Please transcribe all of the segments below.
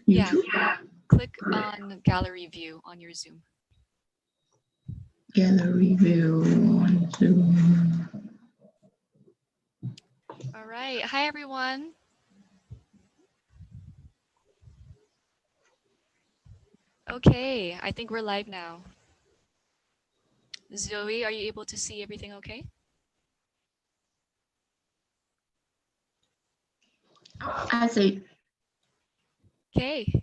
YouTube? Yeah, click on gallery view on your Zoom. Gallery view on Zoom. All right. Hi, everyone. Okay, I think we're live now. Zoe, are you able to see everything okay? I see. Okay,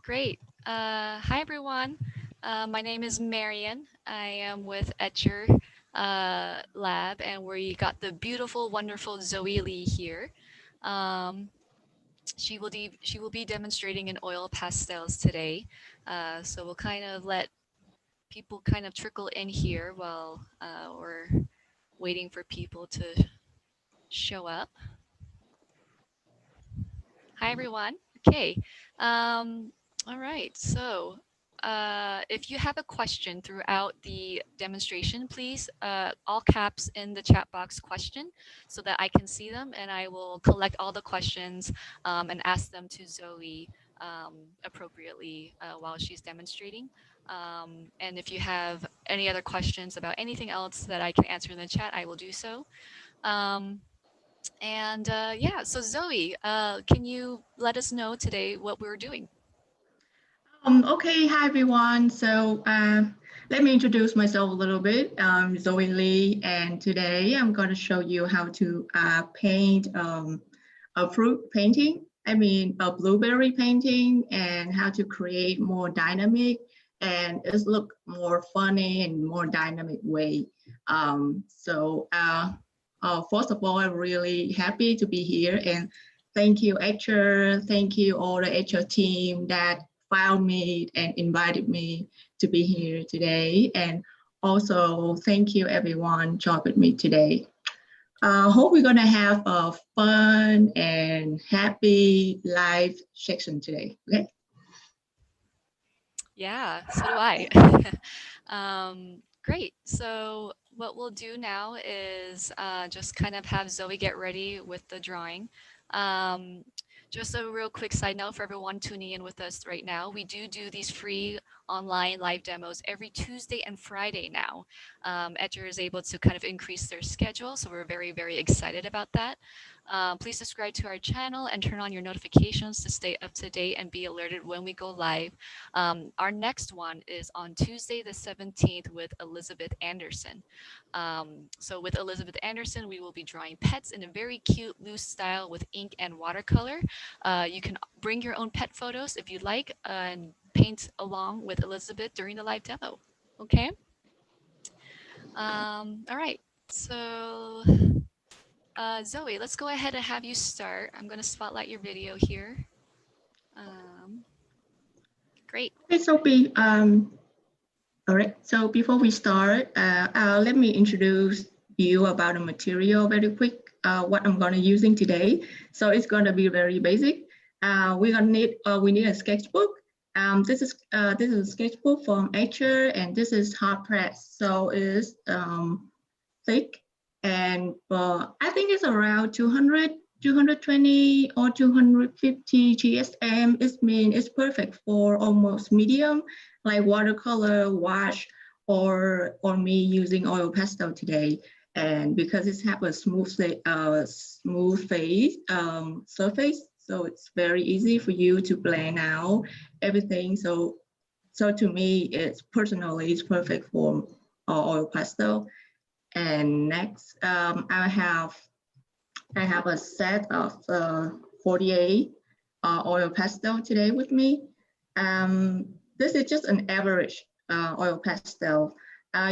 great. Hi, everyone. My name is Marian. I am with Etcher Lab, and we got the beautiful, wonderful Zoe Lee here. She will be demonstrating in oil pastels today. So we'll kind of let people kind of trickle in here while we're waiting for people to show up. Hi, everyone. Okay. All right. So if you have a question throughout the demonstration, please all caps in the chat box question so that I can see them, and I will collect all the questions and ask them to Zoe appropriately while she's demonstrating. And if you have any other questions about anything else that I can answer in the chat, I will do so. Yeah, so Zoe, can you let us know today what we're doing? Okay, hi everyone. So let me introduce myself a little bit. I'm Zoe Lee, and today I'm going to show you how to paint a fruit painting. I mean, a blueberry painting, and how to create more dynamic and it look more funny and more dynamic way. First of all, I'm really happy to be here, and thank you, Etcher. Thank you, all the Etcher team that found me and invited me to be here today. And also, thank you, everyone, joined with me today. Hope we're gonna have a fun and happy live section today. Okay. Yeah, so do I. Great. So what we'll do now is just kind of have Zoe get ready with the drawing. Just a real quick side note for everyone tuning in with us right now. We do these free online live demos every Tuesday and Friday now. Etcher is able to kind of increase their schedule, so we're very, very excited about that. Please subscribe to our channel and turn on your notifications to stay up to date and be alerted when we go live. Our next one is on Tuesday the 17th with Elizabeth Anderson. So with Elizabeth Anderson, we will be drawing pets in a very cute, loose style with ink and watercolor. You can bring your own pet photos if you'd like and paint along with Elizabeth during the live demo. Okay? All right. So Zoe, let's go ahead and have you start. I'm going to spotlight your video here. Great. Okay, so all right. So before we start, let me introduce you about the material very quick. What I'm going to using today. So it's going to be very basic. We're gonna need we need a sketchbook. This is a sketchbook from Etcher, and this is hard press. So it's thick, and I think it's around 200, 220 or 250 GSM. It's perfect for almost medium, like watercolor, wash, or me using oil pastel today. And because it has a smooth face surface, so it's very easy for you to blend out everything. So to me, it's perfect for oil pastel. And next, I have a set of 48 oil pastel today with me. This is just an average oil pastel.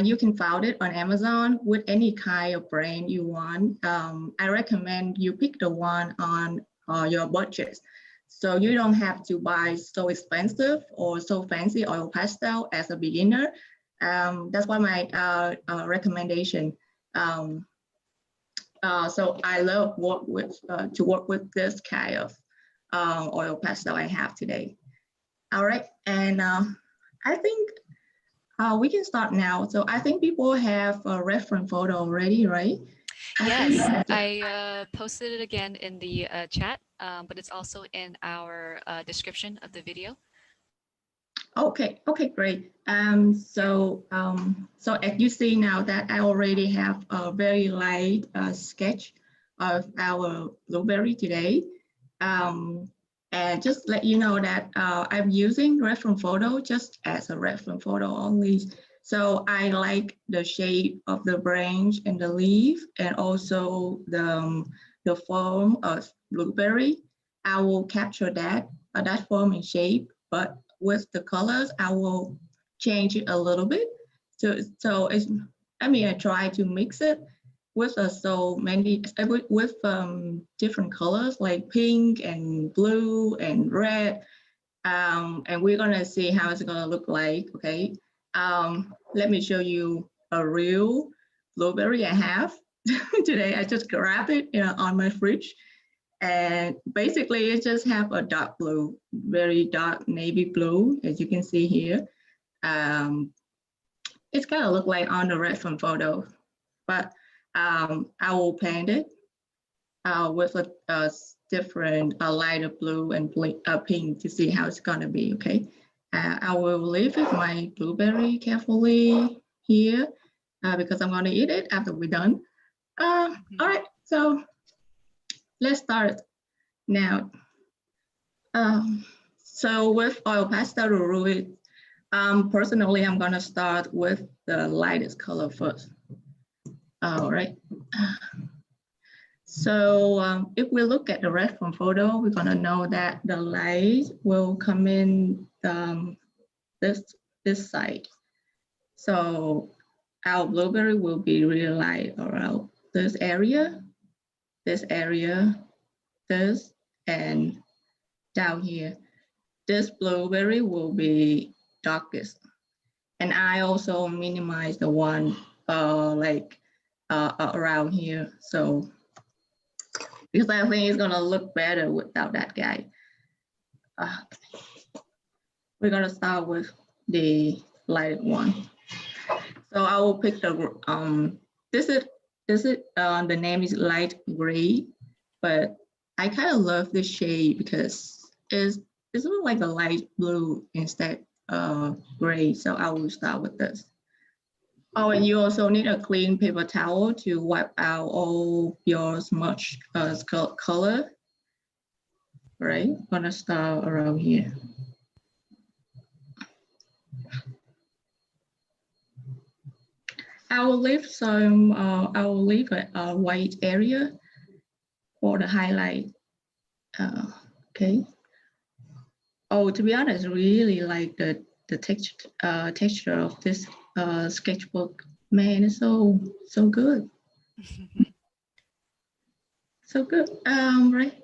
You can find it on Amazon with any kind of brand you want. I recommend you pick the one on your budget. So you don't have to buy so expensive or so fancy oil pastel as a beginner. That's why my recommendation. So I love to work with this kind of oil pastel I have today. All right, and I think we can start now. So I think people have a reference photo already, right? Yes, I posted it again in the chat. but it's also in our description of the video. Okay, great. So as you see now that I already have a very light sketch of our blueberry today. And just let you know that I'm using reference photo just as a reference photo only. So I like the shape of the branch and the leaf, and also the form of blueberry. I will capture that form and shape, but with the colors, I will change it a little bit. So it's, I try to mix it with so many, with different colors like pink and blue and red. And we're gonna see how it's gonna look like, okay? Let me show you a real blueberry I have today. I just grabbed it on my fridge. And basically it just have a dark blue, very dark navy blue, as you can see here. It's kind of look like on the reference photo, but I will paint it with a different lighter blue and pink to see how it's gonna be, okay? I will leave it my blueberry carefully here because I'm gonna eat it after we're done. All right, so let's start now. So with oil pastel to rule it, personally, I'm gonna start with the lightest color first. All right. So if we look at the reference photo, we're gonna know that the light will come in this side. So our blueberry will be really light around this area, this, and down here. This blueberry will be darkest. And I also minimize the one around here. So because I think it's gonna look better without that guy. We're gonna start with the lighted one. So I will pick the this is the name is light gray, but I kind of love this shade because it's look like a light blue instead of gray. So I will start with this. Oh, and you also need a clean paper towel to wipe out all your smudge color. Right, gonna start around here. I will leave a white area for the highlight. Okay. Oh, to be honest, really like the texture of this sketchbook. Man, it's so good. So good. Right.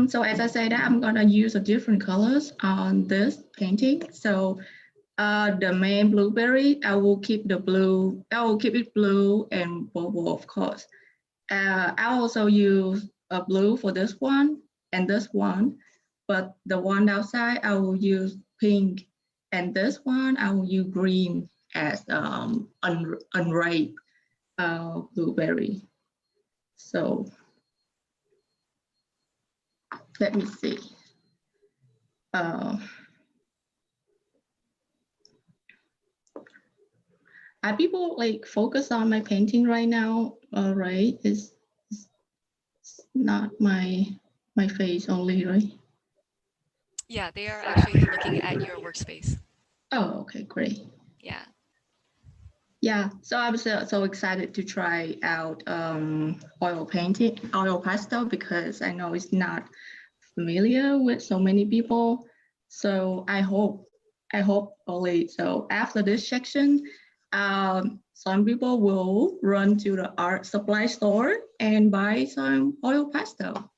So as I said, I'm gonna use a different colors on this painting. So the main blueberry, I will keep it blue and purple, of course. I also use a blue for this one and this one, but the one outside I will use pink, and this one I will use green as unripe blueberry. So let me see. Are people like focus on my painting right now? Right, it's not my face only, right? Yeah, they are actually looking at your workspace. Oh, okay, great. Yeah. Yeah, so I'm so excited to try out oil pastel, because I know it's not familiar with so many people. So I hope only so after this section, some people will run to the art supply store and buy some oil pastel.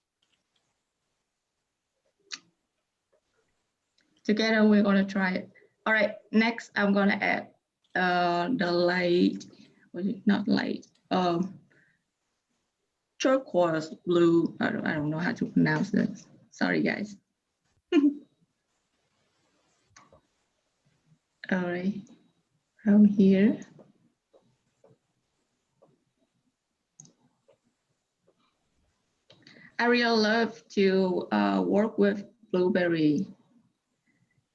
Together we're gonna try it. All right, next I'm gonna add the light, not light, turquoise blue. I don't know how to pronounce this. Sorry, guys. All right, from here. I really love to work with blueberry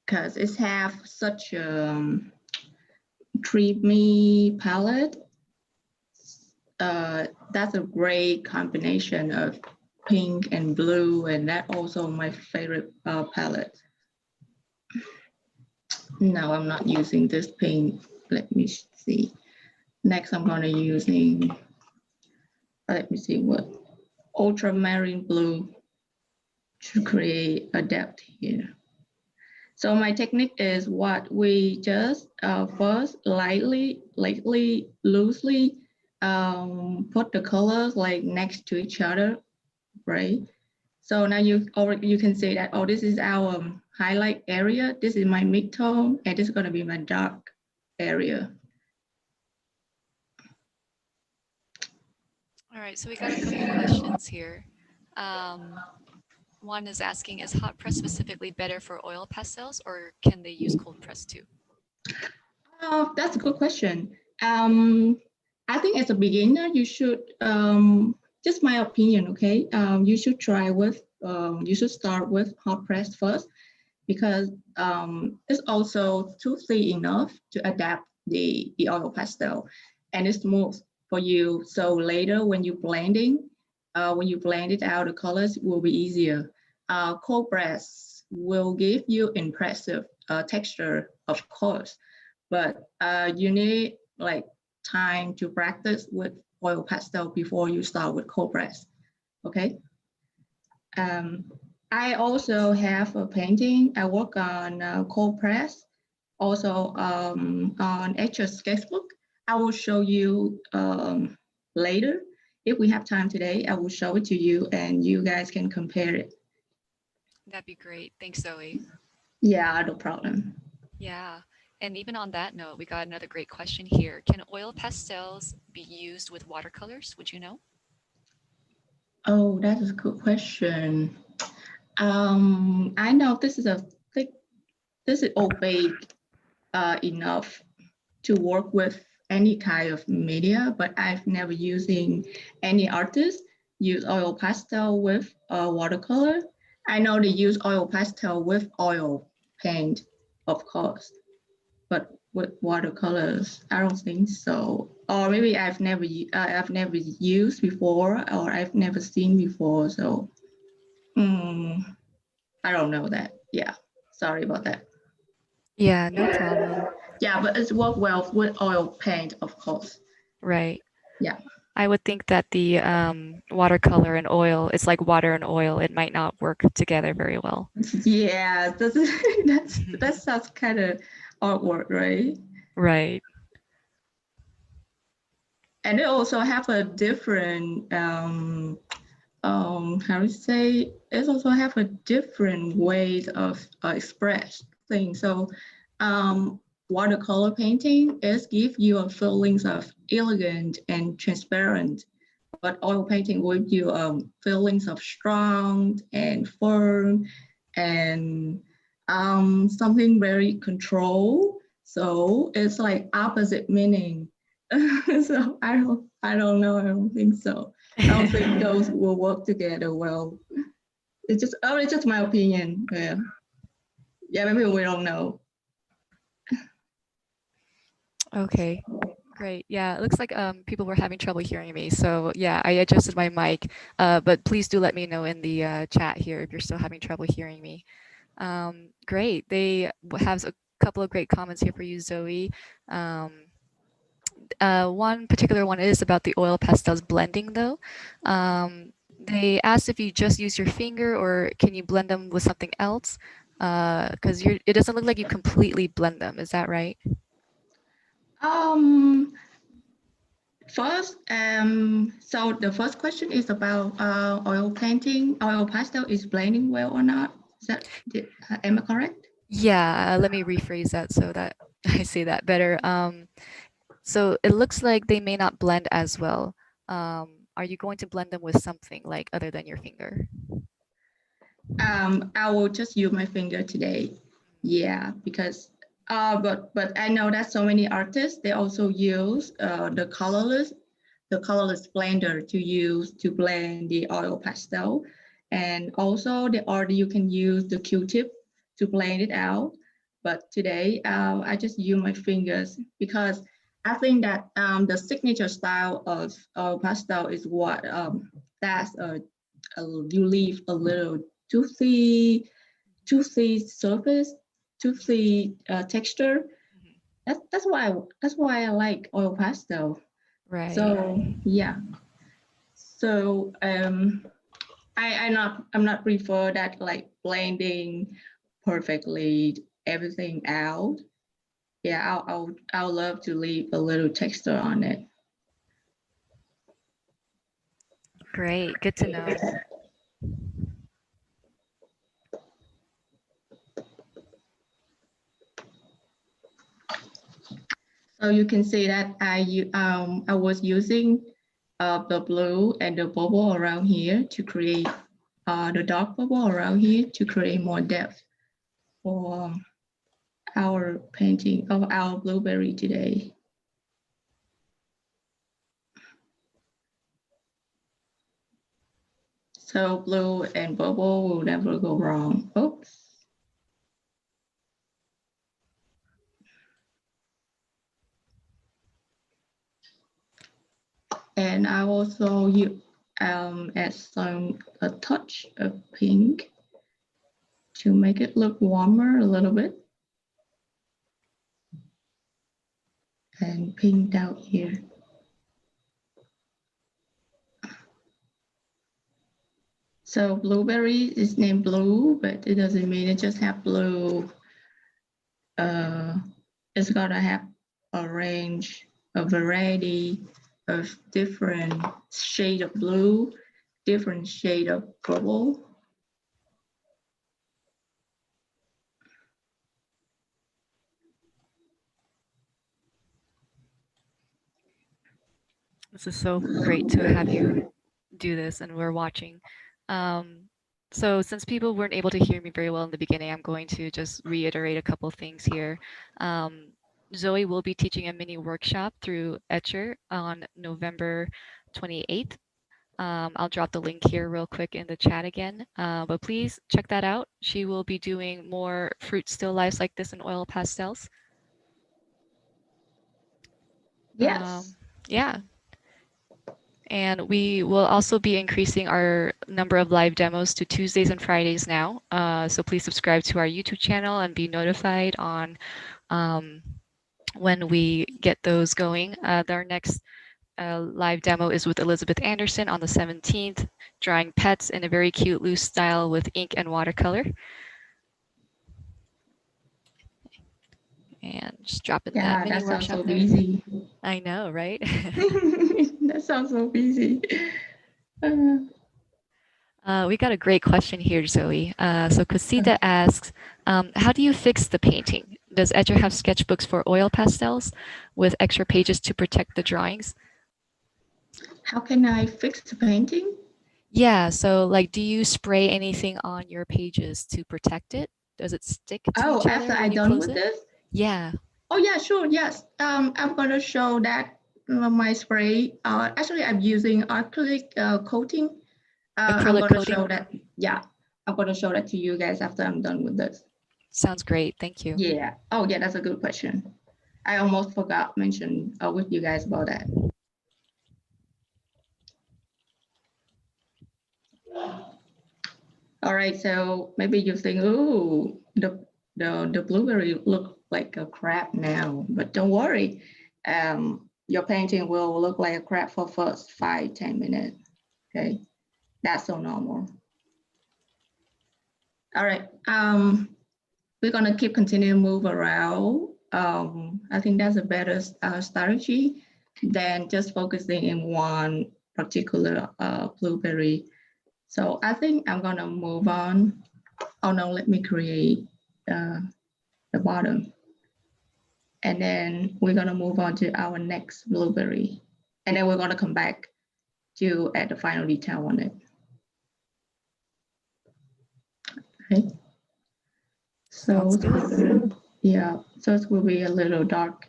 because it have such a creamy palette. That's a great combination of pink and blue, and that also my favorite palette. No, I'm not using this pink. Let me see. Next, I'm gonna using, let me see what, ultramarine blue to create a depth here. So my technique is what we just first lightly, loosely put the colors like next to each other, right? So now you can say that, oh, this is our highlight area. This is my midtone, and this is going to be my dark area. All right, so we got a couple questions here. One is asking, is hot press specifically better for oil pastels, or can they use cold press too? Oh, that's a good question. I think as a beginner, you should, just my opinion, okay? You should try with, you should start with hot press first, because it's also toothly enough to adapt the oil pastel, and it's smooth for you. So later when you blend it out, the colors will be easier. Cold press will give you impressive texture, of course, but you need like time to practice with oil pastel before you start with cold press, okay? I also have a painting. I work on cold press, also on Etcher's sketchbook. I will show you later. If we have time today, I will show it to you and you guys can compare it. That'd be great. Thanks, Zoe. Yeah, no problem. Yeah. And even on that note, we got another great question here. Can oil pastels be used with watercolors? Would you know? Oh, that is a good question. I know this is this is opaque enough to work with any kind of media, but I've never using any artist use oil pastel with watercolor. I know they use oil pastel with oil paint, of course, but with watercolors, I don't think so. Or maybe I've never used before, or I've never seen before. So I don't know that. Yeah, sorry about that. Yeah, no problem. Yeah, but it's work well with oil paint, of course. Right. Yeah. I would think that the watercolor and oil, it's like water and oil. It might not work together very well. Yeah, that's such kind of artwork, right? Right. And they also have a different how to say, it also have a different ways of express things. So watercolor painting is give you a feelings of elegant and transparent, but oil painting will give you feelings of strong and firm and something very controlled. So it's like opposite meaning. So I don't know. I don't think so. I don't think those will work together well. It's just my opinion. Yeah. Yeah, maybe we don't know. Okay. Great. Yeah, it looks like people were having trouble hearing me. So yeah, I adjusted my mic. But please do let me know in the chat here if you're still having trouble hearing me. Great. They have a couple of great comments here for you, Zoe. One particular one is about the oil pastels blending though. They asked if you just use your finger or can you blend them with something else? Because it doesn't look like you completely blend them. Is that right? First, so the first question is about oil painting. Oil pastel is blending well or not? Am I correct? Yeah, let me rephrase that so that I say that better. So it looks like they may not blend as well. Are you going to blend them with something like other than your finger? I will just use my finger today. Yeah, because but I know that so many artists they also use the colorless blender to use to blend the oil pastel. And also you can use the Q-tip to blend it out. But today I just use my fingers because I think that the signature style of pastel is what that's you leave a little toothy surface, toothy texture. That's why I like oil pastel. Right. So yeah. So I'm not prefer that like blending perfectly everything out. Yeah, I'll love to leave a little texture on it. Great. Good to know. So you can see that I was using the blue and the bubble around here to create the dark bubble around here to create more depth for our painting of our blueberry today. So blue and bubble will never go wrong. Oops. And I also add a touch of pink to make it look warmer a little bit. And pink out here. So blueberry is named blue, but it doesn't mean it just have blue. It's gonna have a range, a variety of different shade of blue, different shade of purple. This is so great to have you do this, and we're watching. So since people weren't able to hear me very well in the beginning, I'm going to just reiterate a couple things here. Zoe will be teaching a mini workshop through Etcher on November 28th. I'll drop the link here real quick in the chat again, but please check that out. She will be doing more fruit still lifes like this in oil pastels. Yes. Yeah. And we will also be increasing our number of live demos to Tuesdays and Fridays now. So please subscribe to our YouTube channel and be notified on when we get those going. Our next live demo is with Elizabeth Anderson on the 17th, drawing pets in a very cute loose style with ink and watercolor. And just dropping that mini that sounds workshop so there. easy. I know, right? That sounds so easy. We got a great question here, Zoe. So Casita asks, how do you fix the painting? Does Etcher have sketchbooks for oil pastels with extra pages to protect the drawings? How can I fix the painting? Yeah, so like, do you spray anything on your pages to protect it? Does it stick to each other After when I'm you done close with it? this? Yeah. Oh yeah, sure, yes. I'm gonna show that my spray. Actually, I'm using acrylic coating. I'm Acrylic gonna coating? show that. Yeah, I'm gonna show that to you guys after I'm done with this. Sounds great. Thank you. Yeah. Oh yeah, that's a good question. I almost forgot to mention with you guys about that. All right, so maybe you think, oh, the blueberry look like a crab now, but don't worry. Your painting will look like a crab for first 5-10 minutes. Okay, that's so normal. All right, we're gonna keep continuing move around. I think that's a better strategy than just focusing in one particular blueberry. So I think I'm gonna move on. Oh no, let me create the bottom. And then we're gonna move on to our next blueberry. And then we're gonna come back to add the final detail on it. Okay. So yeah, so it will be a little dark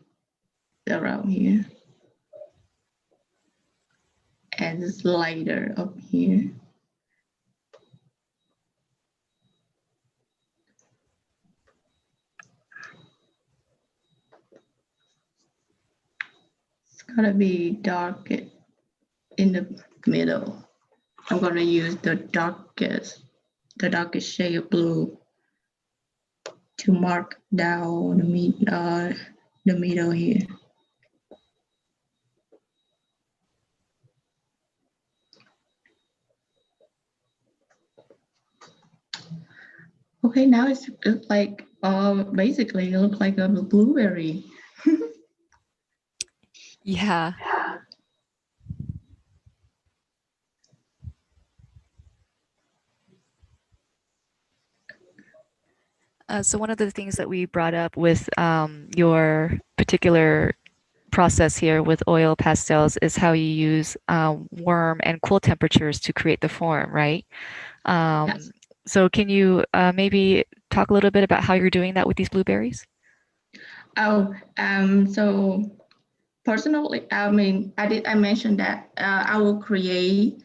around here. And it's lighter up here. Gotta be dark in the middle. I'm gonna use the darkest shade of blue to mark down the middle here. Okay, now it's like basically it looks like a blueberry. Yeah. So one of the things that we brought up with your particular process here with oil pastels is how you use warm and cool temperatures to create the form, right? Yes. So can you maybe talk a little bit about how you're doing that with these blueberries? Oh, so personally, I mentioned that I will create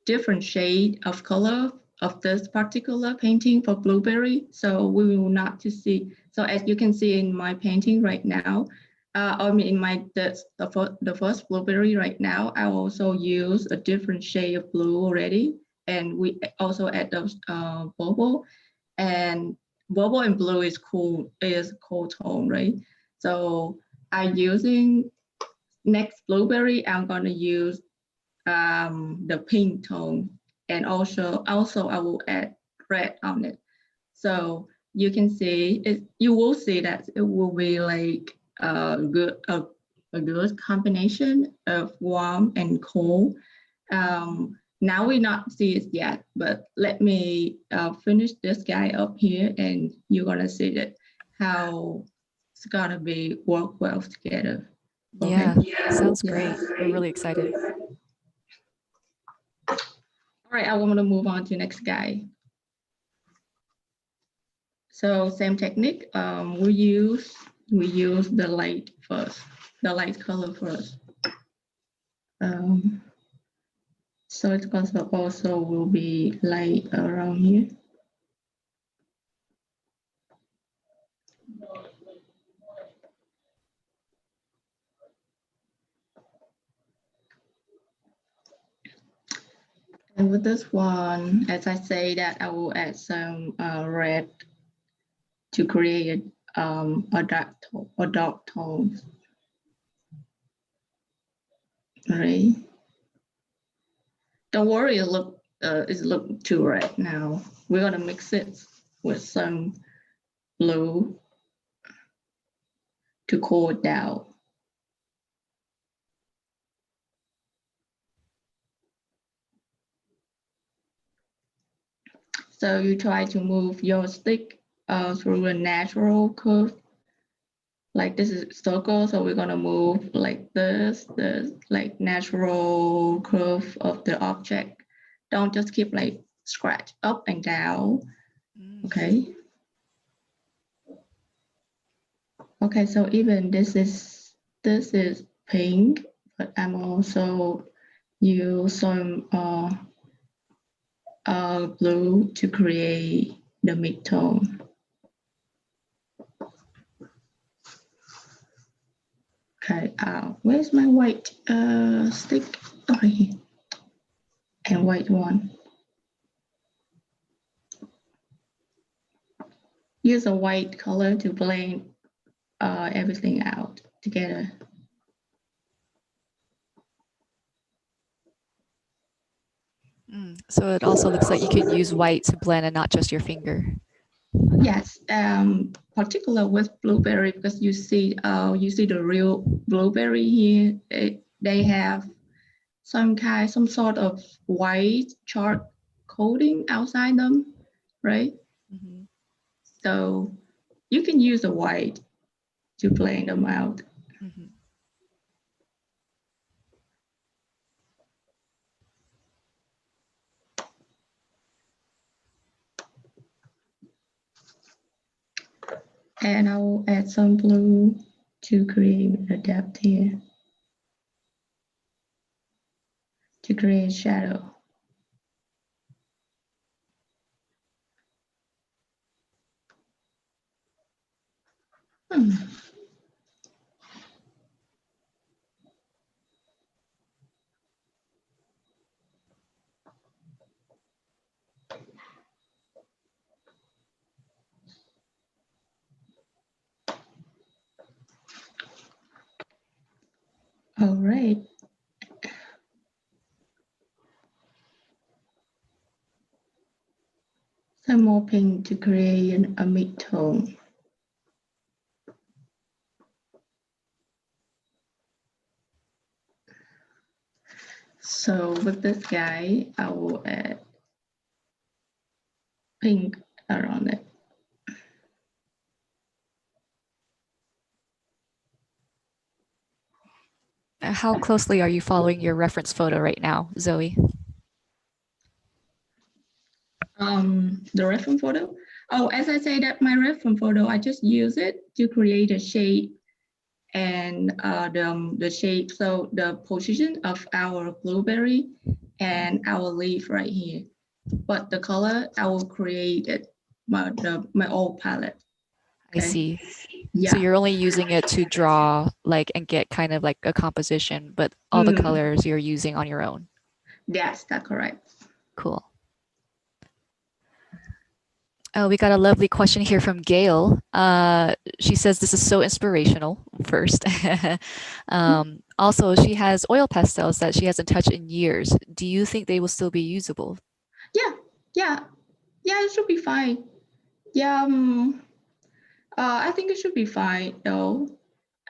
different shade of color of this particular painting for blueberry. So we will not to see. So as you can see in my painting right now, in the first blueberry right now, I also use a different shade of blue already, and we also add those bubble, and bubble and blue is cool tone, right? So I'm using next blueberry. I'm gonna use the pink tone, and also I will add red on it. So you can see it. You will see that it will be like a good combination of warm and cold. Now we not see it yet, but let me finish this guy up here, and you're gonna see that how it's gonna be work well together. Okay. Yeah, sounds Yeah. great. We're really excited. All right, I want to move on to next guy. So same technique. We use the light first, the light color first. Um, so it's also will be light around here. And with this one, as I say that I will add some red to create a dark tone. Right. Don't worry, it look too red now. We're gonna mix it with some blue to cool it down. So you try to move your stick through a natural curve. Like this is circle, so we're gonna move like this, like natural curve of the object. Don't just keep like scratch up and down. Okay. Okay, so even this is pink, but I'm also use some blue to create the midtone. Okay, where's my white stick? Oh, right here. And white one. Use a white color to blend everything out together. So it also looks like you can use white to blend and not just your finger. Yes, particular with blueberry, because you see the real blueberry here. They have some sort of white chalk coating outside them, right? Mm-hmm. So you can use the white to blend them out. Mm-hmm. And I will add some blue to create the depth here, to create shadow. some more pink to create a mid-tone. So with this guy, I will add pink around it. How closely are you following your reference photo right now, Zoe? The reference photo. Oh, as I say that my reference photo, I just use it to create a shape and the shape. So the position of our blueberry and our leaf right here. But the color, I will create it my old palette. I see. Yeah. So you're only using it to draw like and get kind of like a composition, but all the colors you're using on your own. Yes, that's correct. Cool. Oh, we got a lovely question here from Gail. She says this is so inspirational first. Also, she has oil pastels that she hasn't touched in years. Do you think they will still be usable? Yeah, it should be fine. Yeah, I think it should be fine though.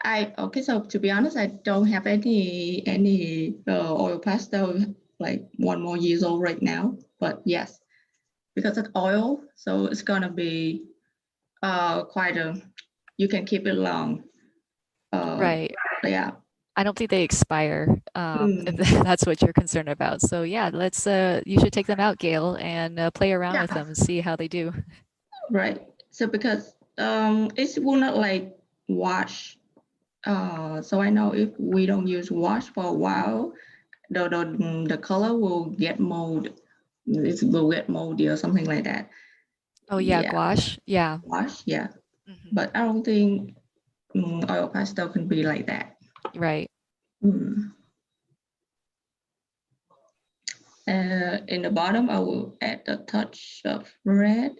Okay, so to be honest, I don't have any oil pastel like 1 more years old right now. But yes, because it's oil, so it's gonna be quite a. You can keep it long. Right. Yeah. I don't think they expire, if that's what you're concerned about. So yeah, let's you should take them out, Gail, and play around with them and see how they do. Right. So because it will not like wash. So I know if we don't use wash for a while, the color will get mold. It will get moldy or something like that. Oh yeah, gouache. Yeah. Wash, yeah. Mhm. But I don't think oil pastel can be like that. Right. In the bottom, I will add a touch of red.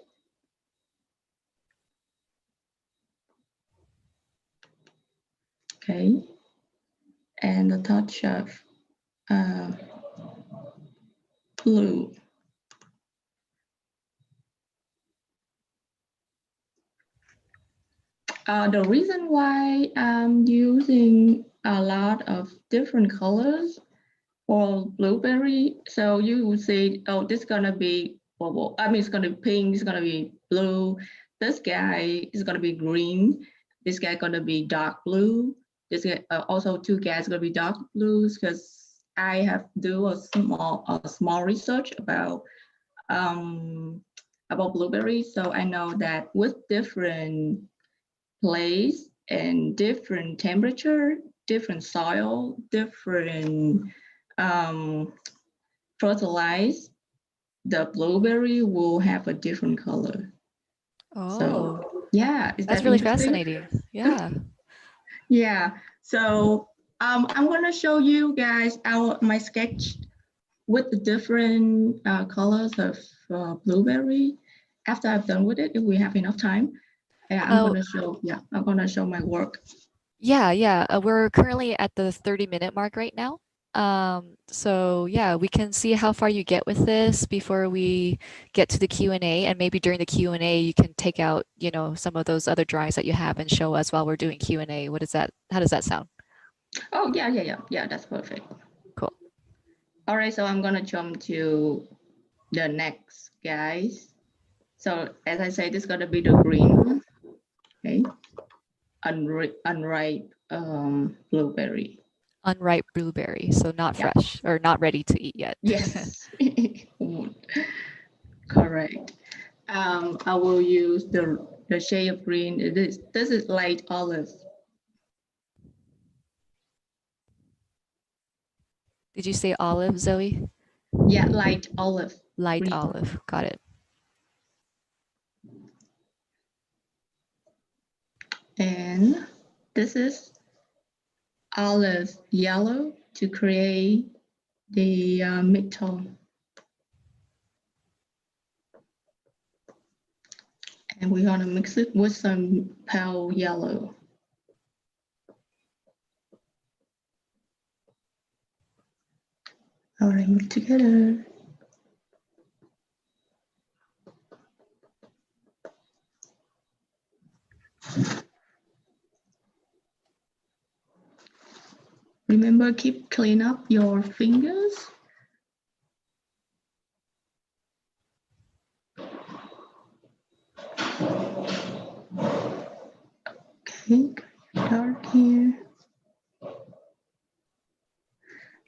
Okay. And a touch of blue. The reason why I'm using a lot of different colors for blueberry, so you will say, oh, this is gonna be purple. I mean, it's gonna be pink. It's gonna be blue. This guy is gonna be green. This guy gonna be dark blue. This guy, also two guys gonna be dark blues because I have do a small research about blueberries. So I know that with different place and different temperature, different soil, different fertilize, the blueberry will have a different color. Oh, so yeah, is that's that really interesting? fascinating. Yeah. Yeah. So I'm gonna show you guys my sketch with the different colors of blueberry. After I've done with it, if we have enough time, I'm gonna show my work. Yeah. We're currently at the 30-minute mark right now. So yeah, we can see how far you get with this before we get to the Q&A, and maybe during the Q&A you can take out, some of those other drawings that you have and show us while we're doing Q&A. How does that sound? Oh, yeah, that's perfect. Cool. All right, so I'm gonna jump to the next, guys. So as I said, this is gonna be the green one. Okay, unripe blueberry. Unripe blueberry, so not fresh or not ready to eat yet. Yes, correct. I will use the shade of green. This is light olive. Did you say olive, Zoe? Yeah, light olive. Light green. olive. Got it. And this is olive yellow to create the mid-tone. And we're gonna mix it with some pale yellow. All right, mix together. Remember, keep clean up your fingers. Okay, dark here.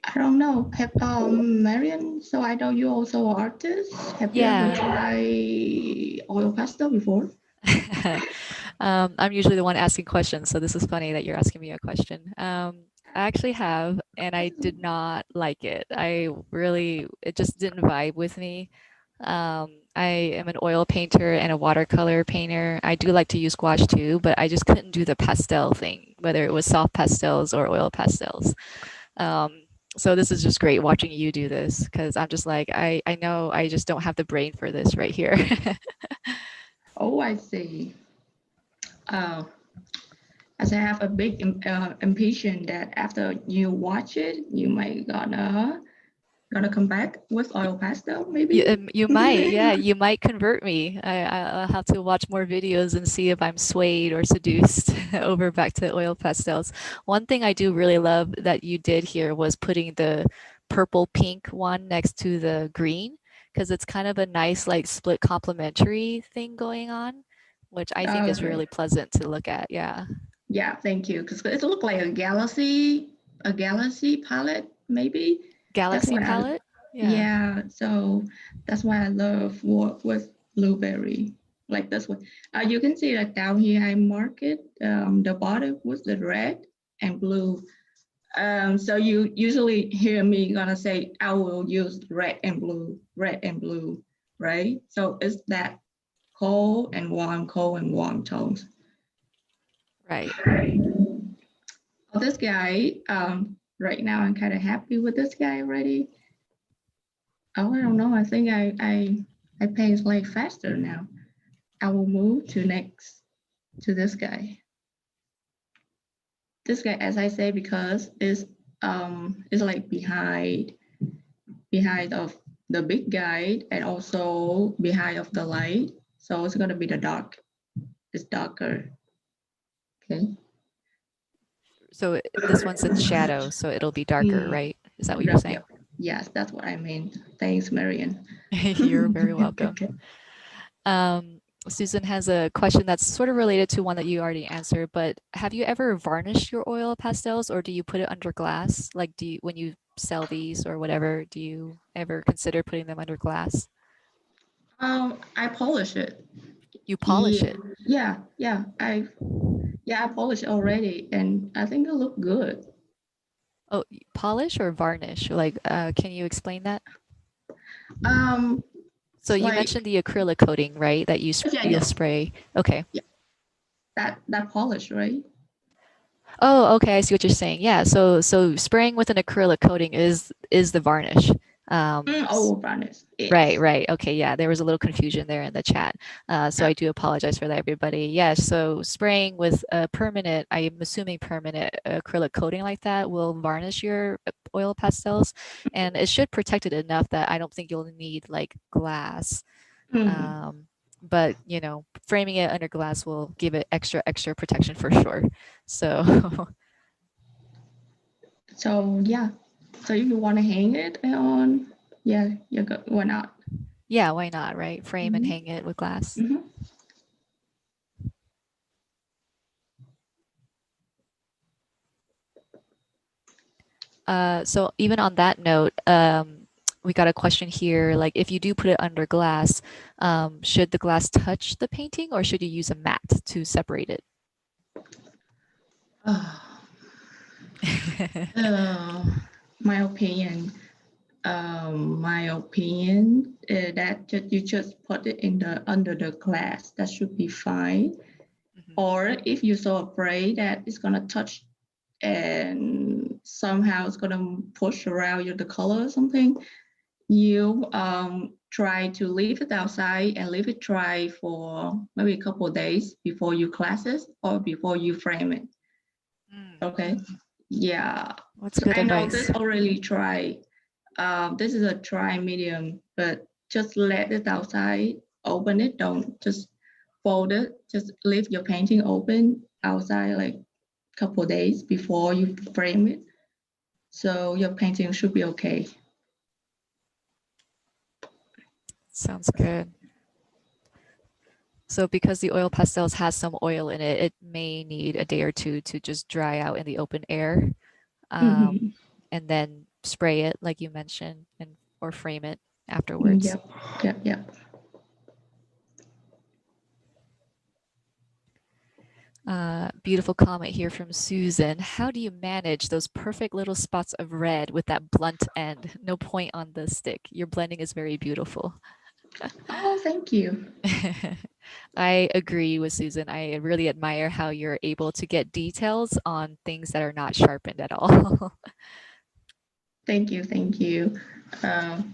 I don't know. Have Marian, so I know you're also an artist. Have you ever tried oil pastel before? I'm usually the one asking questions, so this is funny that you're asking me a question. I actually have, and I did not like it. It just didn't vibe with me. I am an oil painter and a watercolor painter. I do like to use gouache too, but I just couldn't do the pastel thing, whether it was soft pastels or oil pastels. Um, so this is just great watching you do this because I'm just like, I know I just don't have the brain for this right here. Oh, I see. As I have a big impatient that after you watch it, you might gonna come back with oil pastel, maybe. You might, yeah, you might convert me. I'll have to watch more videos and see if I'm swayed or seduced over back to oil pastels. One thing I do really love that you did here was putting the purple pink one next to the green because it's kind of a nice like split complementary thing going on, which I think is really pleasant to look at. Yeah. Yeah, thank you. Because it looked like a galaxy palette, maybe. Galaxy palette. Yeah, so that's why I love work with blueberry like this one. You can see like down here I mark it the bottom with the red and blue. So you usually hear me gonna say I will use red and blue, right? So it's that cold and warm tones. Right. Well, this guy, right now I'm kind of happy with this guy already. Oh, I don't know. I think I paint like faster now. I will move to next to this guy. This guy, as I say, because is like behind of the big guy and also behind of the light. So it's gonna be the dark. It's darker. Okay. So this one's in shadow, so it'll be darker, right? Is that what you're saying? Yes, that's what I mean. Thanks, Marian. You're very welcome. Susan has a question that's sort of related to one that you already answered, but have you ever varnished your oil pastels or do you put it under glass? Like when you sell these or whatever, do you ever consider putting them under glass? I polish it. You polish it? Yeah, I polish already and I think it look good. Oh, polish or varnish? Like, can you explain that? So you mentioned the acrylic coating, right? That you'll spray. Okay. Yeah. That polish, right? Oh, okay. I see what you're saying. Yeah. So spraying with an acrylic coating is the varnish. Varnish. Yes. Right. Okay. Yeah. There was a little confusion there in the chat. So I do apologize for that, everybody. Yeah. So spraying with a permanent, I'm assuming permanent acrylic coating like that will varnish your oil pastels, and it should protect it enough that I don't think you'll need like glass. But framing it under glass will give it extra protection for sure. So yeah. So if you want to hang it on, yeah, why not? Yeah, why not, right? Frame and hang it with glass. So even on that note, we got a question here, like if you do put it under glass, should the glass touch the painting or should you use a mat to separate it? My opinion, that you just put it under the glass. That should be fine. Or if you're so afraid that it's gonna touch and somehow it's gonna push around the color or something, you try to leave it outside and leave it dry for maybe a couple of days before you classes or before you frame it. Okay. Yeah. That's good advice. I know this already dry. This is a dry medium, but just let it outside, open it, don't just fold it, just leave your painting open outside like a couple of days before you frame it. So your painting should be okay. Sounds good. So because the oil pastels has some oil in it, it may need a day or two to just dry out in the open air, Mhm. and then spray it like you mentioned, and or frame it afterwards. Yep. Beautiful comment here from Susan. How do you manage those perfect little spots of red with that blunt end? No point on the stick. Your blending is very beautiful. Oh, thank you. I agree with Susan. I really admire how you're able to get details on things that are not sharpened at all. Thank you.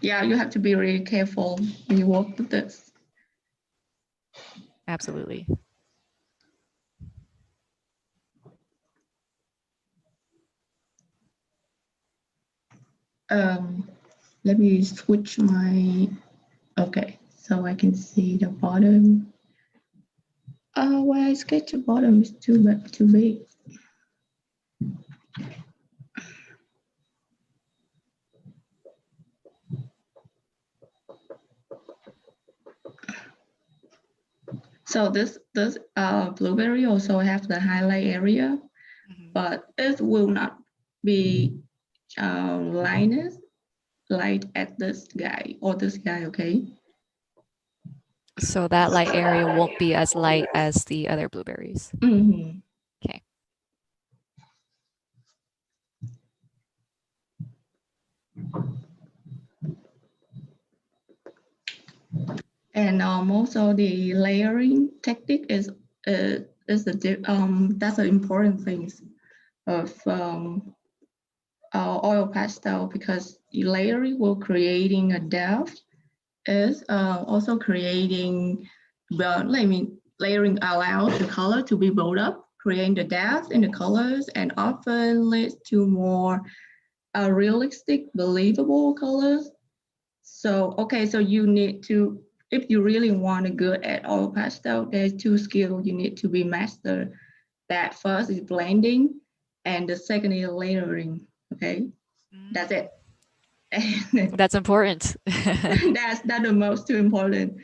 Yeah, you have to be really careful when you work with this. Absolutely. Let me switch my, okay, so I can see the bottom. Why I sketch the bottom is too big. So this blueberry also have the highlight area, but it will not be light at this guy or this guy, okay? So that light area won't be as light as the other blueberries. Mm-hmm. Okay. And also the layering technique is that's an important thing of oil pastel, because layering will creating a depth, is also creating, well, I mean, layering allows the color to be built up, creating the depth in the colors, and often leads to more realistic, believable colors. So, okay, so you need to, if you really want to good at oil pastel, there's two skills you need to be mastered. That first is blending, and the second is layering. Okay, that's it. That's important. That's the most too important.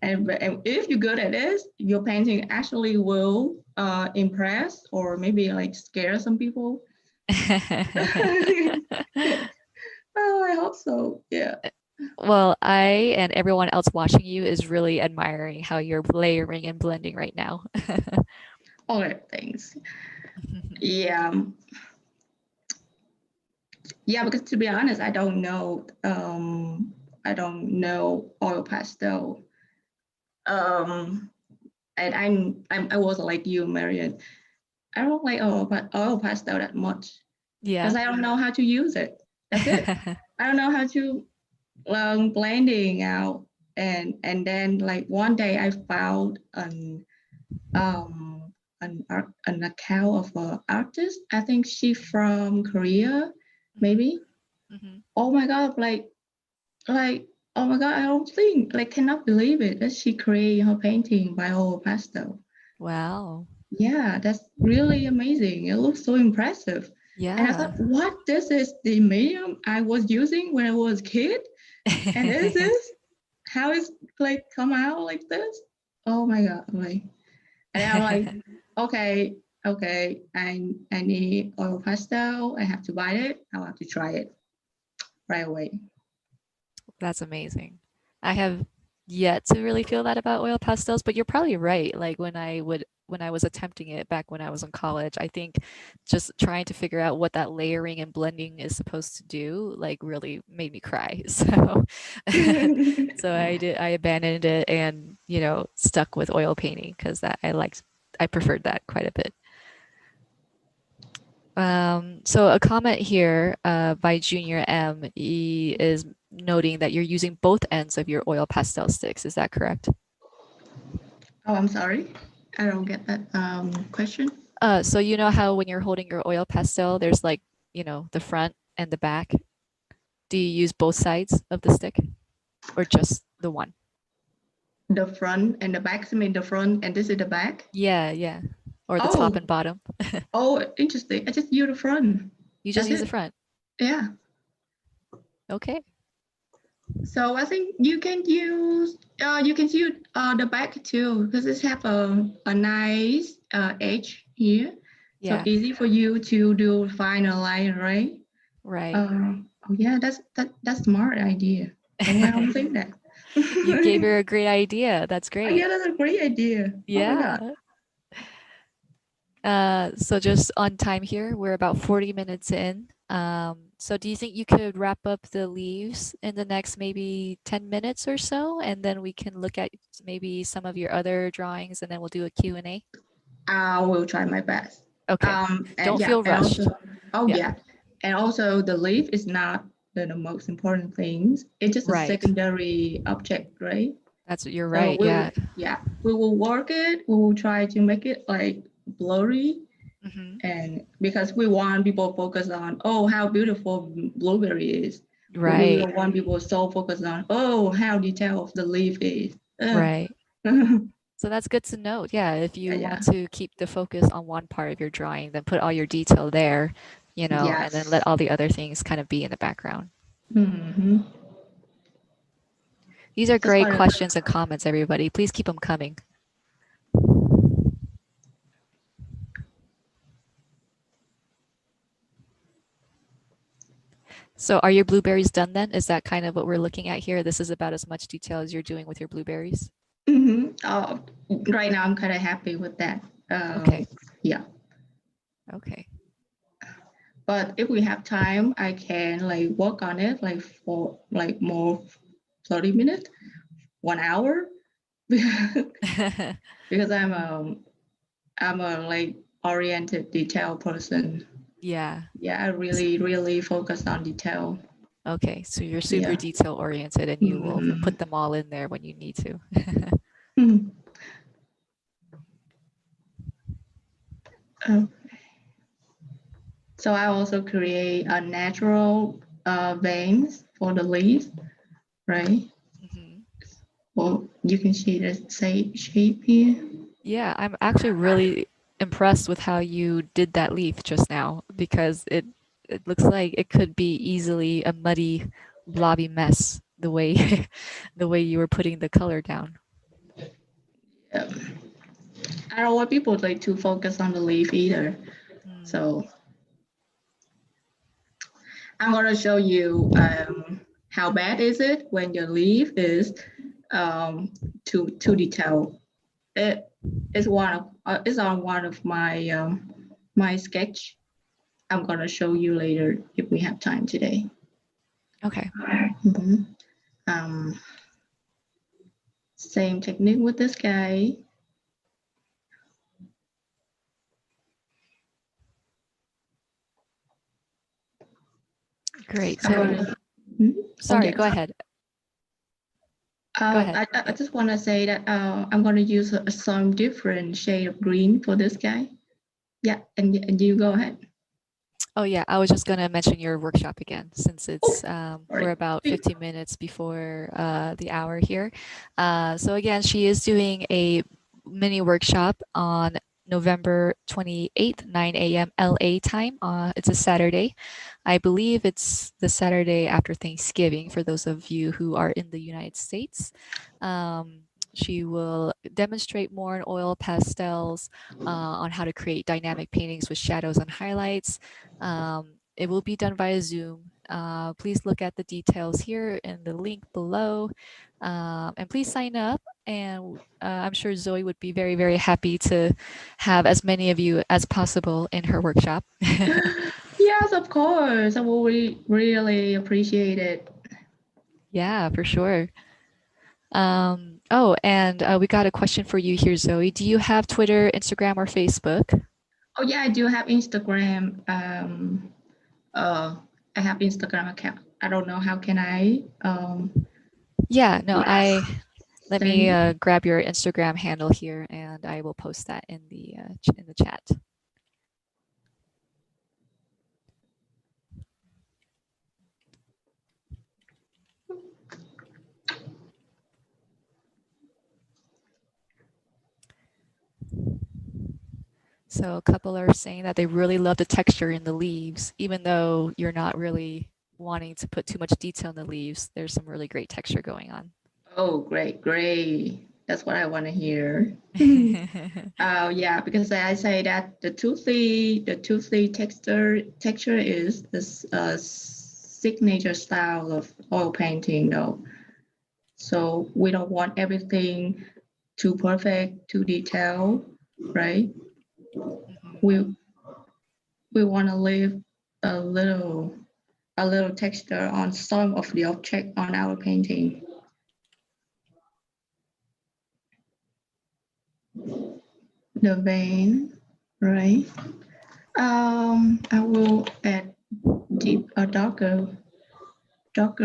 And if you're good at this, your painting actually will impress or maybe like scare some people. Oh, I hope so. Yeah. Well, I and everyone else watching you is really admiring how you're layering and blending right now. All right, thanks. Yeah. Yeah, because to be honest, I don't know. I don't know oil pastel. Um, and I was like you, Marian. I don't like oil pastel that much Yeah. because I don't know how to use it. That's it. I don't know how to blending out, and then like one day I found an account of an artist. I think she from Korea, maybe. Mhm. Oh my god, like oh my god, I don't think like cannot believe it that she created her painting by oil pastel. Wow. Yeah, that's really amazing. It looks so impressive. And I Yeah. thought, what? This is the medium I was using when I was a kid? And is this how it's like come out like this? Oh my God. Like, and then I'm like, okay, I need oil pastel. I have to buy it. I'll have to try it right away. That's amazing. I have yet to really feel that about oil pastels, but you're probably right. Like when I was attempting it back when I was in college, I think just trying to figure out what that layering and blending is supposed to do, like really made me cry. So I abandoned it and, stuck with oil painting because that I preferred that quite a bit. So a comment here by Junior M is noting that you're using both ends of your oil pastel sticks. Is that correct? Oh, I'm sorry. I don't get that question. So you know how when you're holding your oil pastel, there's like, the front and the back. Do you use both sides of the stick or just the one? the front and the back. I mean the front and this is the back. Yeah. Or the top Oh, and bottom. oh, interesting. I just use the front. You just That's use the it. front. Yeah. Okay. So I think you can use the back too because it have a nice edge here. So Yeah. easy for you to do final line, right? Right. Oh yeah, that's smart idea. Oh, I don't think that. You gave her a great idea. That's Oh, great. yeah, that's a great idea. Oh my Yeah. God. So just on time here, we're about 40 minutes in. So do you think you could wrap up the leaves in the next maybe 10 minutes or so? And then we can look at maybe some of your other drawings and then we'll do a Q&A. I will try my best. Okay. And Don't yeah, feel and rushed. also, oh Yeah. yeah, and also the leaf is not the most important things. It's just a Right. secondary object, right? You're So right. Yeah. we will work it. We will try to make it like blurry, Hmm. and because we want people focus on, oh, how beautiful blueberry is. We Right. don't want people so focused on, oh, how detailed the leaf is. Right. Yeah, So that's good to note. Yeah, if you yeah. want to keep the focus on one part of your drawing, then put all your detail there, and then let Yes. all the other things kind of be in the background. Mm-hmm. These are Just great for the, questions and comments, everybody. Please keep them coming. So are your blueberries done then? Is that kind of what we're looking at here? This is about as much detail as you're doing with your blueberries? right now I'm kind of happy with that. Okay. Yeah. Okay. But if we have time, I can like work on it like for like more 30 minutes, 1 hour. Because I'm a like oriented detail person. Yeah. Yeah, I really focus on detail. Okay. So you're super Yeah. detail oriented and you will Mhm. put them all in there when you need to. Mhm. Uh, so I also create a natural veins for the leaves, right? Mhm. Well, you can see the shape here. Yeah, I'm actually really impressed with how you did that leaf just now because it looks like it could be easily a muddy, blobby mess the way the way you were putting the color down. I don't want people like to focus on the leaf either. Mm. So I'm gonna show you how bad is it when your leaf is too detailed. It is it's on one of my my sketch. I'm gonna show you later if we have time today. Okay. Mhm. Um, Same technique with this guy. Great. I'm So, gonna, Mhm. Oh sorry, yes. go ahead. Go ahead. I just want to say that I'm going to use some different shade of green for this guy. Yeah, and you go ahead. Oh yeah, I was just gonna mention your workshop again since Oh, we're sorry. about 15 minutes before the hour here. So again, she is doing a mini workshop on November 28th, 9 a.m. LA time. It's a Saturday. I believe it's the Saturday after Thanksgiving for those of you who are in the United States. Um, she will demonstrate more in oil pastels on how to create dynamic paintings with shadows and highlights. It will be done via Zoom. Please look at the details here in the link below. And please sign up. And I'm sure Zoe would be very, very happy to have as many of you as possible in her workshop. Yes, of course. I will really appreciate it. Yeah, for sure. And we got a question for you here, Zoe. Do you have Twitter, Instagram, or Facebook? Oh yeah, I do have Instagram. I have Instagram account. I don't know how can I Yeah, no, let me send. grab your Instagram handle here and I will post that in the chat. So a couple are saying that they really love the texture in the leaves, even though you're not really wanting to put too much detail in the leaves. There's some really great texture going on. Oh, great, great. That's what I want to hear. Yeah, because I say that the toothy texture is this signature style of oil painting, though. So we don't want everything too perfect, too detailed, right? Mhm. We want to leave a little texture on some of the object on our painting. The vein, right? I will add a darker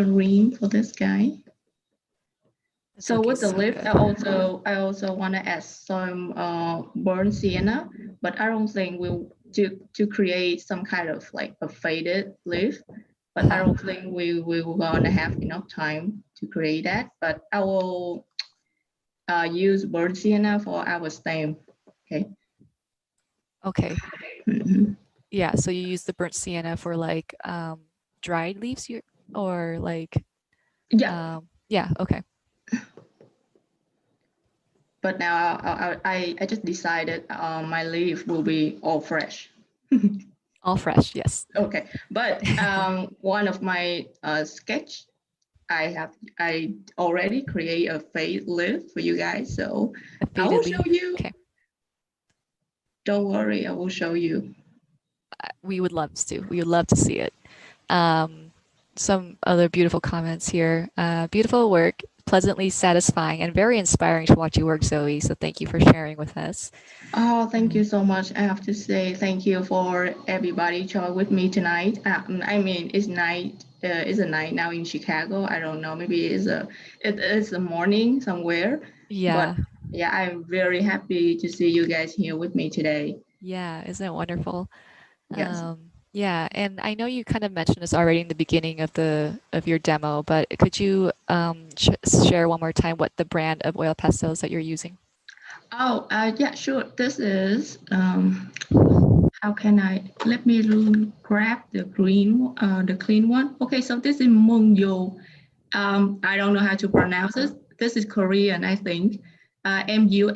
green for this guy. It's So looking with the so lift, good. I also want to add some burnt sienna, but I don't think we'll to create some kind of like a faded leaf. But I Uh-huh. don't think we will gonna have enough time to create that. But I will use burnt sienna for our stem. Okay. Okay. Mhm. Yeah, so you use the burnt sienna for like dried leaves or like Yeah, yeah, okay. but now I just decided my leaf will be all fresh. All fresh, yes. Okay, but one of my sketch I already create a fade lift for you guys, so A I will faded show leaf. you. Okay. Don't worry, I will show you. We would love to. We would love to see it. Um, some other beautiful comments here. Beautiful work, pleasantly satisfying, and very inspiring to watch you work, Zoe. So thank you for sharing with us. Oh, thank you so much. I have to say thank you for everybody join with me tonight. I mean, it's night. It's a night now in Chicago. I don't know. Maybe it's a morning somewhere. But Yeah, yeah, I'm very happy to see you guys here with me today. yeah, isn't it wonderful? Yes. Yeah, and I know you kind of mentioned this already in the beginning of the of your demo, but could you share one more time what the brand of oil pastels that you're using? Oh, yeah, sure. This is how can I let me grab the the clean one. Okay, so this is Mungyo. I don't know how to pronounce it. This is Korean, I think. Mungyo,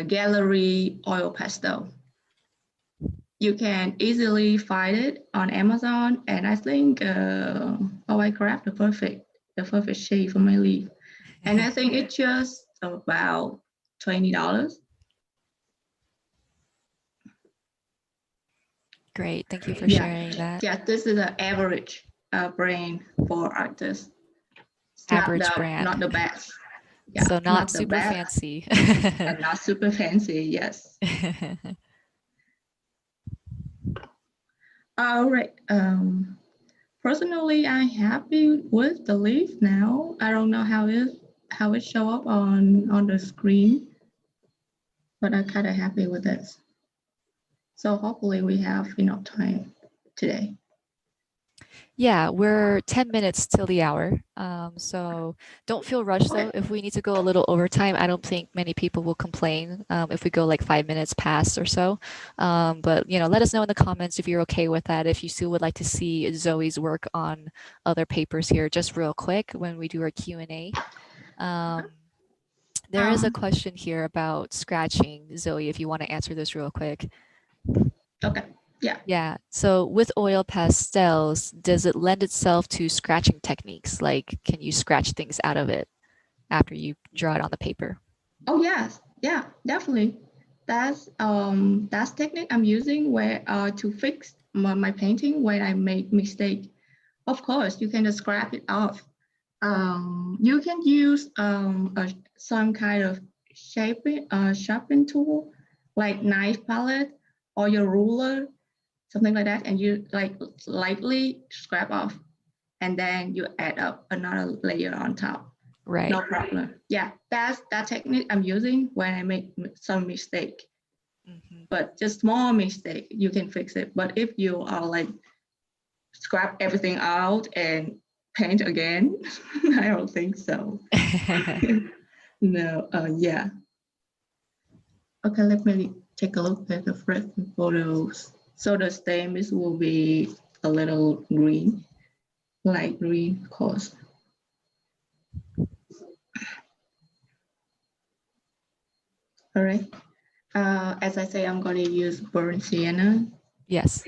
Gallery Oil Pastel. You can easily find it on Amazon, and I think I grabbed the perfect shade for my leaf, and I think it's just about $20. Great, thank you for Yeah, sharing that. yeah. This is an average brand for artists. It's Average brand. not the best. Yeah, So not not the super best, fancy. and not super fancy. Yes. All right. Personally, I'm happy with the leaf now. I don't know how it show up on the screen, but I'm kind of happy with this. So hopefully we have enough time today. Yeah, we're 10 minutes till the hour. So don't feel rushed Okay. though. If we need to go a little overtime, I don't think many people will complain if we go like 5 minutes past or so. But let us know in the comments if you're okay with that. If you still would like to see Zoe's work on other papers here, just real quick when we do our Q&A. There is a Um. question here about scratching, Zoe, if you want to answer this real quick. Okay. Yeah. Yeah. So with oil pastels, does it lend itself to scratching techniques? Like, can you scratch things out of it after you draw it on the paper? Oh yes. Yeah. Definitely. That's technique I'm using where to fix my painting when I make mistake. Of course, you can just scrap it off. You can use some kind of sharpening tool, like knife palette or your ruler, something like that, and you like lightly scrap off, and then you add up another layer on top. Right. No problem. Yeah, that's that technique I'm using when I make some mistake. Hmm. But just small mistake, you can fix it. But if you are like scrap everything out and paint again, I don't think so. No, yeah. Okay, let me take a look at the reference photos. So the stem is will be a little green, light green, of course. All right. As I say, I'm going to use burnt sienna. Yes.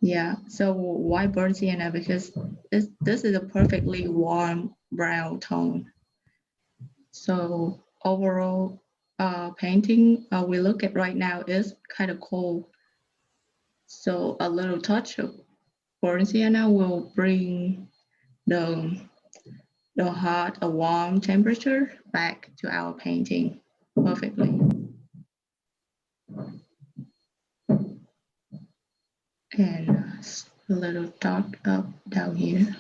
Yeah. So why burnt sienna? Because this is a perfectly warm brown tone. So overall, painting we look at right now is kind of cold. So a little touch of burnt sienna will bring the hot, a warm temperature back to our painting perfectly. And a little dark up down here.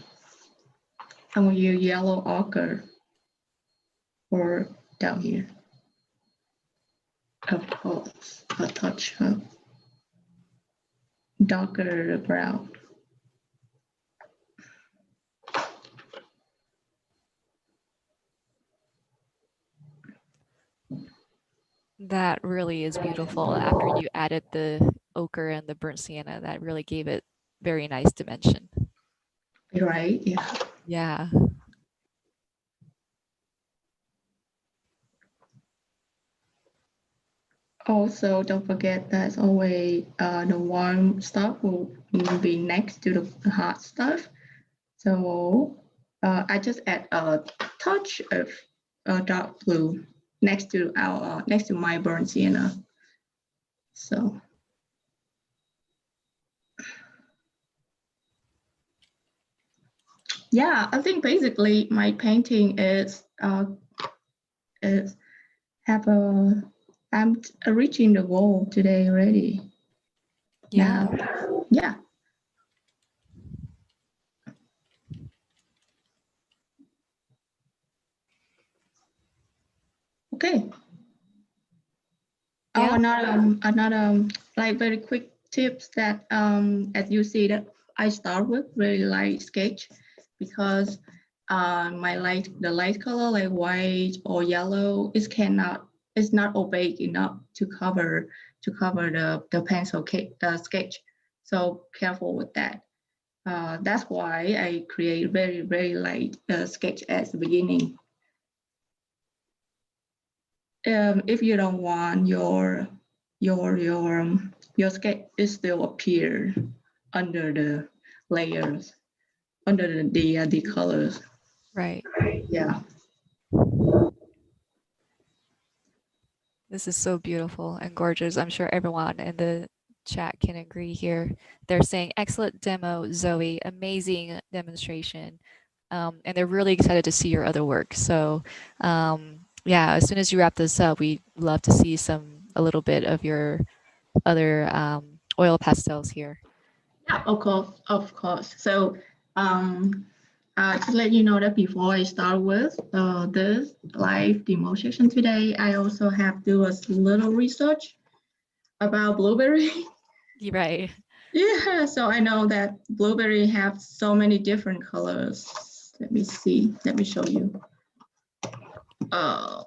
I'm gonna use yellow ochre or down here. Of course, a touch of darker brown. That really is beautiful. After you added the ochre and the burnt sienna, that really gave it very nice dimension. Right, yeah. Yeah. Also, don't forget that always the warm stuff will be next to the hot stuff. So I just add a touch of dark blue next to our next to my burnt sienna. So yeah, I think basically my painting is have a I'm reaching the goal today already. Yeah. Now, yeah. Okay. Oh, Yeah. another like very quick tips that as you see that I start with really light sketch because the light color like white or yellow is cannot it's not opaque enough to cover the pencil sketch. So careful with that. That's why I create very light sketch at the beginning. If you don't want your sketch is still appear under the layers, under the colors. Right. Yeah. This is so beautiful and gorgeous. I'm sure everyone in the chat can agree here. They're saying excellent demo, Zoe, amazing demonstration. And they're really excited to see your other work. So yeah, as soon as you wrap this up, we'd love to see a little bit of your other oil pastels here. Yeah, of course. So to let you know that before I start with this live demonstration today, I also have to do a little research about blueberry. You're right. Yeah, so I know that blueberry have so many different colors. Let me see. Let me show you. Uh,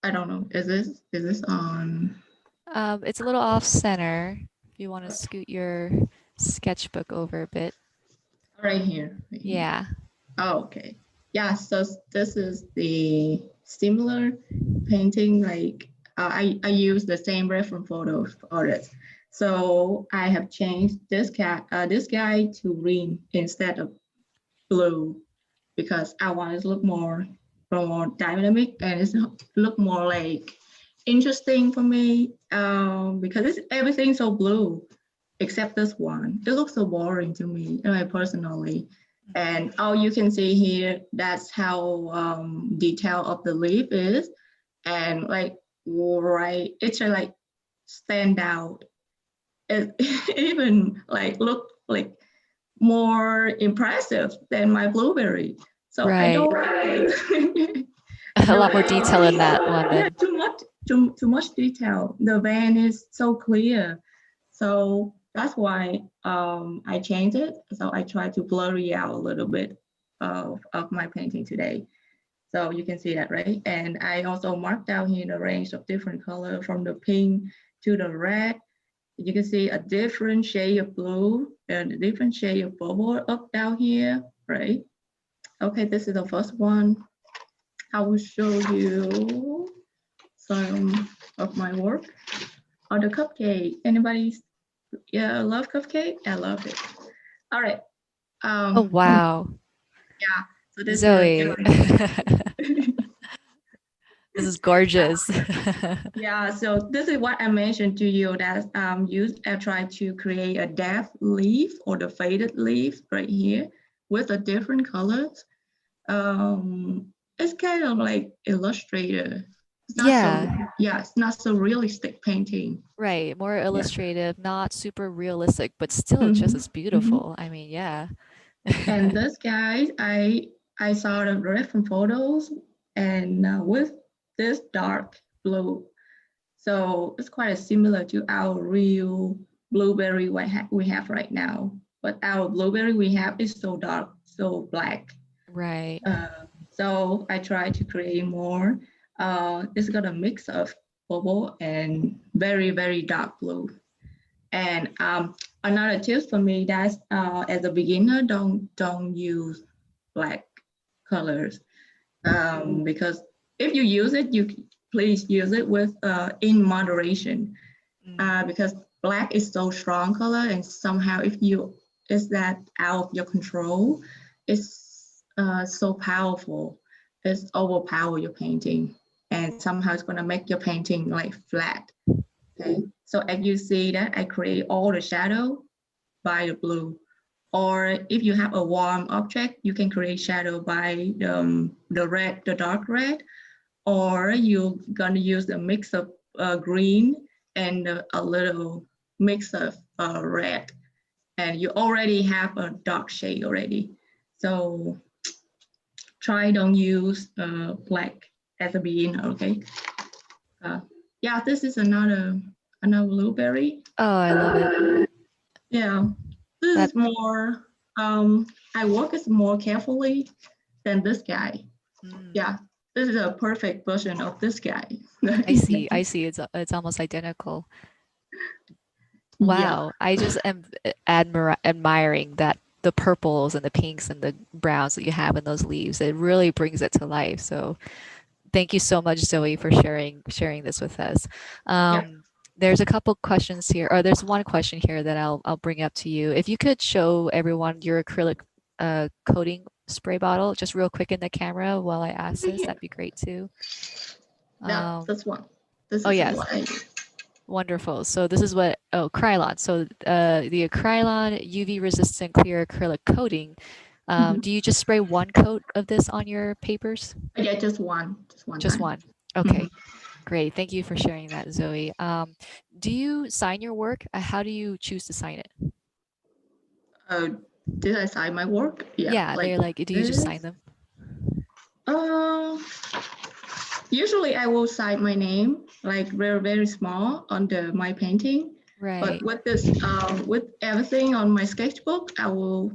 I don't know. Is this on It's a little off center. If you want to scoot your sketchbook over a bit. right here? Right here. Yeah. Oh, okay. Yeah. So this is the similar painting. Like I use the same reference photo for it. So I have changed this guy to green instead of blue because I want it to look more dynamic and it's look more like interesting for me because everything's so blue except this one. It looks so boring to me, personally. And all you can see here, that's how detail of the leaf is. And like, right, it's like stand out. It even like look like more impressive than my blueberry. So I Right. don't like A the lot more detail in that one yeah, then. too much detail. The vein is so clear. So that's why I changed it. So I try to blurry out a little bit of my painting today. So you can see that, right? And I also marked down here the range of different color from the pink to the red. You can see a different shade of blue and a different shade of purple up down here, right? Okay, this is the first one. I will show you some of my work. Oh, the cupcake. Anybody love cupcake? I love it. All right. Oh, wow. Yeah. So this Zoe. is This is gorgeous. yeah. So this is what I mentioned to you that I try to create a depth leaf or the faded leaf right here with the different colors. It's kind of like illustrator. It's not so Yeah, it's not so realistic painting. right. More Yeah. illustrative, not super realistic, but still just Mhm, as mhm. beautiful. I mean, yeah. And this guy, I saw the different photos and with this dark blue. So it's quite similar to our real blueberry we have right now. But our blueberry we have is so dark, so black. Right. So I try to create more. It's got a mix of purple and very, very dark blue. And another tip for me that's as a beginner, don't use black colors because if you use it, please use it with in moderation because black is so strong color and somehow if you is that out of your control, it's so powerful. It's overpower your painting and somehow it's gonna make your painting like flat. Okay, so as you see that I create all the shadow by the blue. Or if you have a warm object, you can create shadow by the red, the dark red, or you're gonna use a mix of green and a little mix of red. And you already have a dark shade already. So try don't use black as a beginner, okay? Uh, yeah, this is another blueberry. Oh, I love it. Yeah, this That is more, I work is more carefully than this guy. mm, Yeah, this is a perfect version of this guy. I see. I see. It's almost identical. Yeah, Wow. I just am admiring that the purples and the pinks and the browns that you have in those leaves. It really brings it to life. So thank you so much, Zoe, for sharing this with us. yeah. There's a couple questions here, or there's one question here that I'll bring up to you. If you could show everyone your acrylic coating spray bottle, just real quick in the camera while I ask this, that'd be great too. Yeah, Um, this one. This oh is yes, what I wonderful. So this is what Krylon. So the Krylon UV resistant clear acrylic coating. Mhm. Do you just spray one coat of this on your papers? Yeah, just one Just time. one. Okay. Mhm. Great. Thank you for sharing that, Zoe. Do you sign your work? How do you choose to sign it? Uh, did I sign my work? Yeah, Yeah, like they're like, do you just sign this. them? Uh, Usually I will sign my name like very, very small on my painting. But Right. with everything on my sketchbook, I will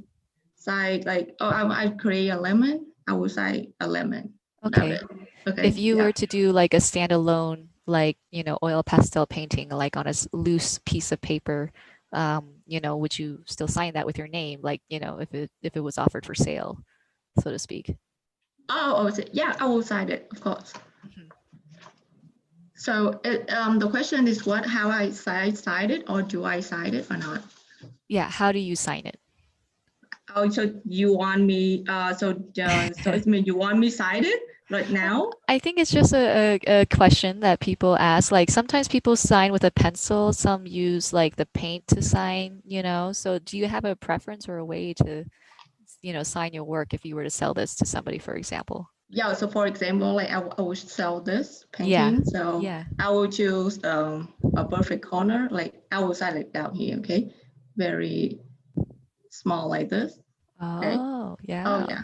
sign like, oh, I create a lemon. I will sign a lemon. Love Okay. it. If Okay, you yeah. were to do like a standalone, like, oil pastel painting, like on a loose piece of paper, would you still sign that with your name? Like, if it was offered for sale, so to speak. Yeah, I will sign it, of course. Mhm. So the question is how I sign it or do I sign it or not? Yeah. How do you sign it? Oh, so you want me, so it's me, you want me sign it right now? I think it's just a question that people ask. Like sometimes people sign with a pencil, some use like the paint to sign. So do you have a preference or a way to, sign your work if you were to sell this to somebody, for example? Yeah, so for example, like I will sell this Yeah. painting. So Yeah. I will choose a perfect corner, like I will sign it down here, okay? Very small like this, okay? Oh, Oh yeah. yeah,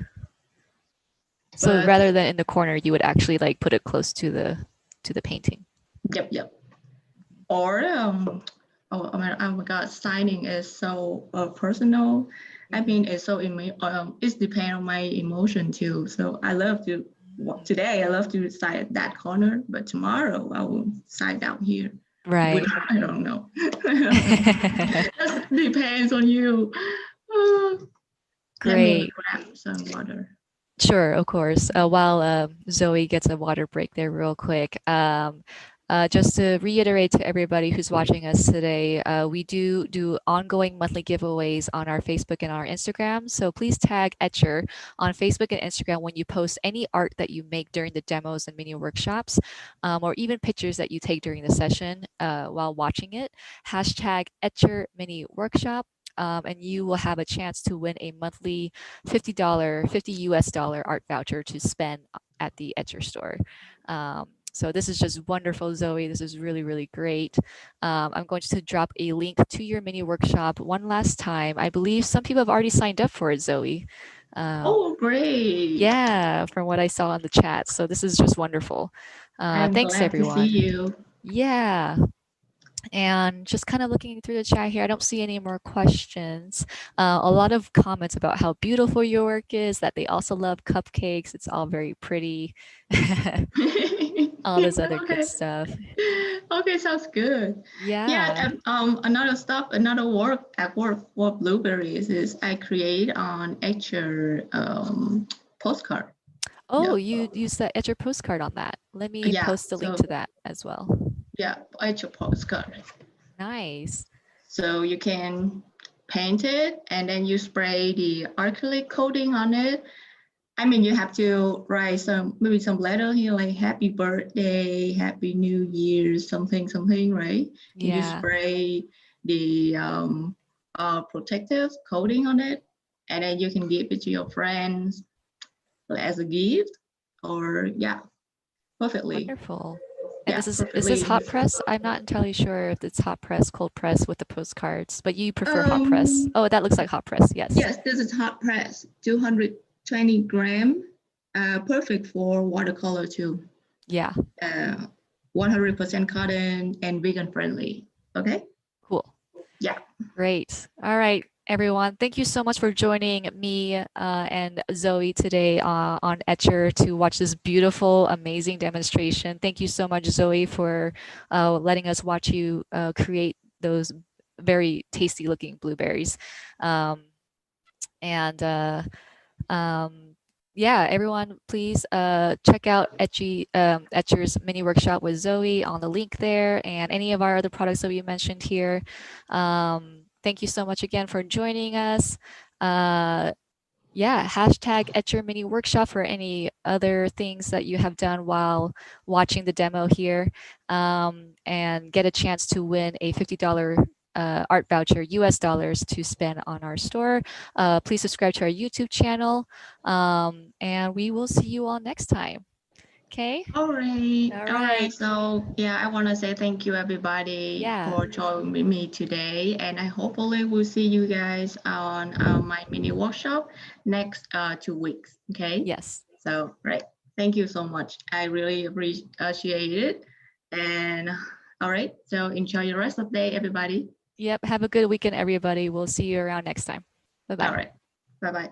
So but rather than in the corner, you would actually like put it close to the painting. yep. Or oh my God, signing is so personal. I Mhm. mean, it's so it's depend on my emotion too. So I love to Today I love to sign at that corner, but tomorrow I will sign down here. Right. I don't know. That depends on you. Let me Great. grab some water. Sure, of course. While Zoe gets a water break there real quick, just to reiterate to everybody who's watching us today, we do ongoing monthly giveaways on our Facebook and our Instagram. So please tag Etcher on Facebook and Instagram when you post any art that you make during the demos and mini workshops, or even pictures that you take during the session while watching it. Hashtag Etcher Mini Workshop. And you will have a chance to win a monthly $50 US dollar art voucher to spend at the Etcher store. So this is just wonderful, Zoe. This is really, really great. I'm going to drop a link to your mini workshop one last time. I believe some people have already signed up for it, Zoe. Oh, great. Yeah, from what I saw in the chat. So this is just wonderful. I'm Thanks, glad everyone. to see you. Yeah. And just kind of looking through the chat here, I don't see any more questions. A lot of comments about how beautiful your work is, that they also love cupcakes. It's all very pretty. All this other good stuff. Okay, sounds good. Yeah. Another work at work for blueberries is I create on Etcher postcard. Oh, Yeah. you use the Etcher postcard on that. Let me Yeah, post a link to that as well. Yeah, Etcher postcard. Nice. So you can paint it and then you spray the acrylic coating on it. I mean, you have to write maybe some letter here like happy birthday, happy new year, something, right? And you Yeah. spray the protective coating on it, and then you can give it to your friends as a gift, or perfectly. Wonderful. And Yeah, this is perfectly. hot press? I'm not entirely sure if it's hot press, cold press with the postcards, but you prefer hot press. Oh, that looks like hot press. Yes. Yes, this is hot press, 220 gram, perfect for watercolor too. Yeah. 100% cotton and vegan friendly. Okay. Cool. Yeah. Great. All right, everyone. Thank you so much for joining me and Zoe today on Etcher to watch this beautiful, amazing demonstration. Thank you so much, Zoe, for letting us watch you create those very tasty looking blueberries. Yeah, everyone, please check out Etcher's mini workshop with Zoe on the link there and any of our other products that we mentioned here. Thank you so much again for joining us. Yeah, hashtag Etcher mini workshop for any other things that you have done while watching the demo here, and get a chance to win a $50 art voucher, US dollars, to spend on our store. Please subscribe to our YouTube channel, and we will see you all next time. Okay. All right. All All right. right. So I want to say thank you everybody for joining me today, and I hopefully will see you guys on my mini workshop next 2 weeks. Okay. Yes. So right. Thank you so much. I really appreciate it. And all right. So enjoy your rest of the day, everybody. Yep. Have a good weekend, everybody. We'll see you around next time. Bye-bye. All right. Bye-bye.